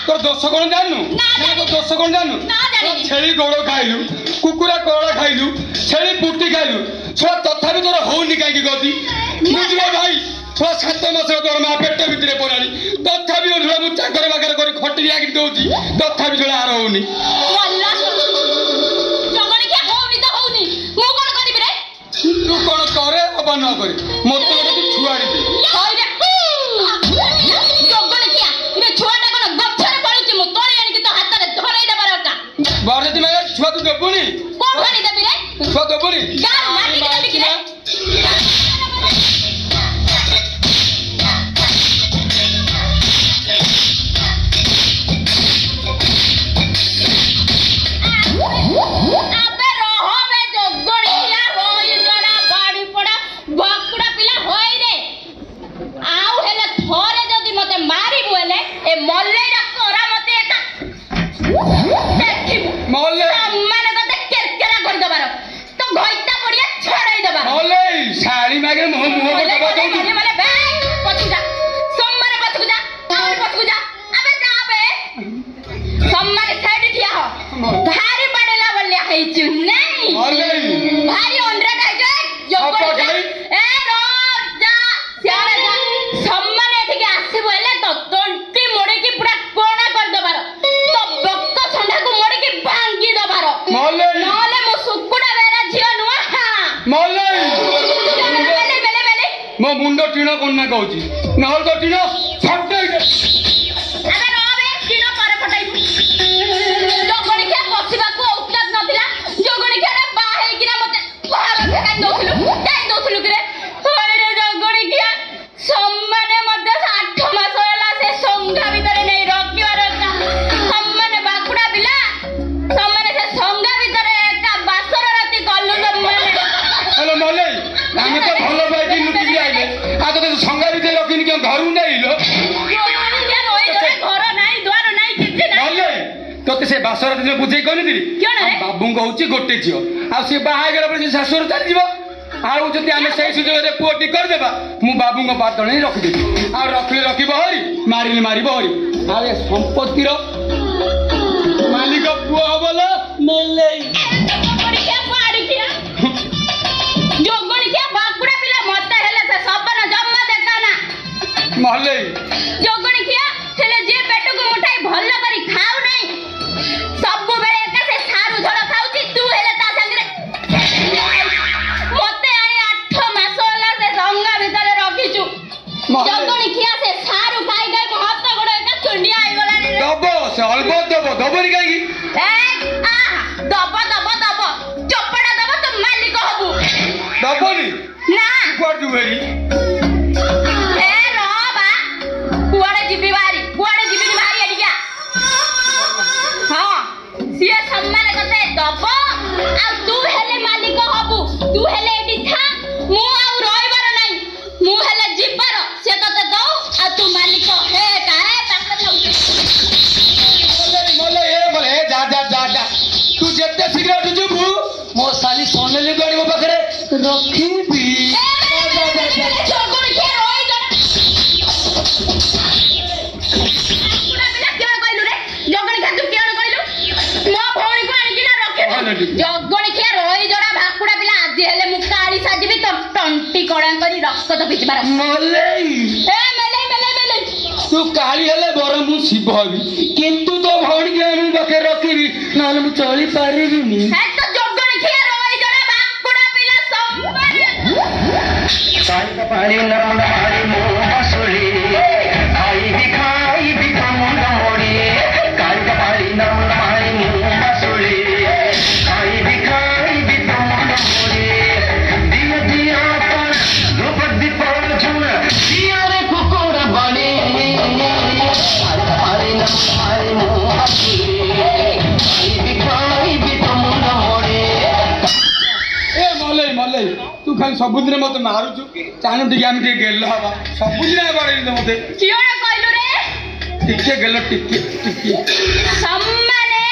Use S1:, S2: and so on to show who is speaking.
S1: तो दोष कौन जानू तो दोष कौन जानू छेली गोड़ खाइलु कुकुरा कोड़ा खाइलु छेली पुटी खाइलु छुआ तथापि तोर होनी कहीं गति बुझल भाई छुआ 7 मास तोर माँ पेट भितर पड़ानी तथापि मुझे चाकर बाकर कर खटी आगे दौची तथापि जोड़ा आर होनी तू कौन करे अब न करे मत गोटे छुआड़ी दे बरदी में छुआ तू देबुनी
S2: कोन खानी देबी रे
S1: छुआ देबुनी
S2: गाल माटी के देबी रे अबे रहो बे जोगड़िया होई जरा गाड़ी पड़ा बकुड़ा पिला होई रे आउ हेले थोरे जदी मते मारी बोले ए मल्ले रा करा मते एटा
S1: मोले
S2: माने कते केरकेरा कर दबार तो घइता पड़िया छड़ाई दबा
S1: मोले साड़ी मागे मुंह मुंह को दबा दऊ
S2: माने बे पछु जा सोमवार पछु जा और पछु जा अबे जा बे सोमवार साइड ठिया हो भारी पड़ेला बोलिया हेचु नहीं
S1: मोले
S2: भारी ओंडरा काई जो ए रो जा सियारा जा सोमवार एठिके आसी बोले तो तंटी मोड़ी की पूरा कोणा कर दबार तो बक्क संडा को मोड़ी की भांगी दबार
S1: मोले
S2: नले मो सुकुडा बेरा झियो नुआ
S1: मोले
S2: बेले बेले बेले
S1: मो मुंडो टीणो कोन ना कहूची नहल तो टीणो फटै
S2: अबे रोबे टीणो पर फटाई जोगणी के पसिबा को औकात नथिला जोगणी के रे बाहे किना मते बाहर फेकाई दोथलु रे होय रे जोगणी के सम्माने मते 8 मास होला से संगा भितरे नै रखिवार सम्माने बाकुडा बिला सम्माने से संगा भितरे एका बासर राती गल्लु सम्माने
S1: हेलो मोले आमे तो भलो बाइकी लुटी के आइले आ तो संगा बिते रखिन के घरु नैलो
S2: जोगणी के रोई जरे घर नाही द्वार नाही किछि नाही
S1: मोले तोते से बासर दिन बुझे कोनी दिली बाबू कहूची गोटे झियो आ से बाहा गेला पर सासुर चल जीवो आउ जति आमे सही सुजो रे पुओटी कर देबा मु बाबू को बात नहीं रख देबी आ रखी बहरी मारिले मारी बहरी आ ए संपत्ति रो मालिक पुओ हबला मेले
S2: जोगणी के पाड़ी किया जोगणी के बाकुडा पिला मते हेले से सबन जम्मा देखाना
S1: महले
S2: जोगणी किया हेले जे पेट को मुठाई भल्ला करी खाऊ नहीं सब बेले एका से सारू झड़ खाउची तू हेले ता संगरे मते आनी 8 मास होला से संगा भितरे रखिचु जोगणी किया से सारू खाई खाई मो हाथ गोड़ एका चुंडिया आइ गलानी
S1: दबो से अलबो दबो दबोरी काई
S2: ए आ दबो दबो दबो चपड़ा दबो तो मालिक हबु
S1: दबोनी
S2: ना
S1: कोड जुबेरी
S2: ए रोबा कुआडे जिबी बारी एडिया हां सिए सम्मान कते दबो आ तू हेले मालिक हबु तू हेले एडी था मु आउ रहिबार नाही मु हेले जिबार से तते दौ आ तू मालिक हे काहे ताकर
S1: मोले ए जा जा जा जा तू जत्ते शीघ्र जुबु मो साली सोनेली गाड़ी मो पाखरे रखीबी
S2: जोगणी के रोई जरा पुरा बिना केन कहलु रे जोगणी के तू केन कहलु मो भौणी को आनी किना रखे जोगणी के रोई जरा भाकुडा पिला आदि हेले मु काली साजिबी तो टंटी कड़ा करी रक्त तो पिचबार
S1: मोले
S2: ए मेले
S1: तू काली हेले बर मु शिव हबी किंतु तो भौणी के मु पाखे रखीबी नाले मु चली पारिबिनी
S2: है तो जोगणी के रोई जरा भाकुडा पिला संग
S3: काली का पानी नरम हारी मुंह हसुली आई भी मुंडा मोड़ी काली का पानी नरम हारी मुंह हसुली आई भी मुंडा मोड़ी दिया दिया पर रूप दीपल झुन दिया रे कुकुरा बने काली का पानी नरम हारी मुंह हसुली आई भी मुंडा मोड़ी
S1: ए मोले तू खाली सबुदिन मत मारुचु चाहनु टिके आम टिके गेल हवा सबुदिन बाड़े मते
S2: कियों कहलु रे
S1: टिके गेल टिके
S2: सम्माने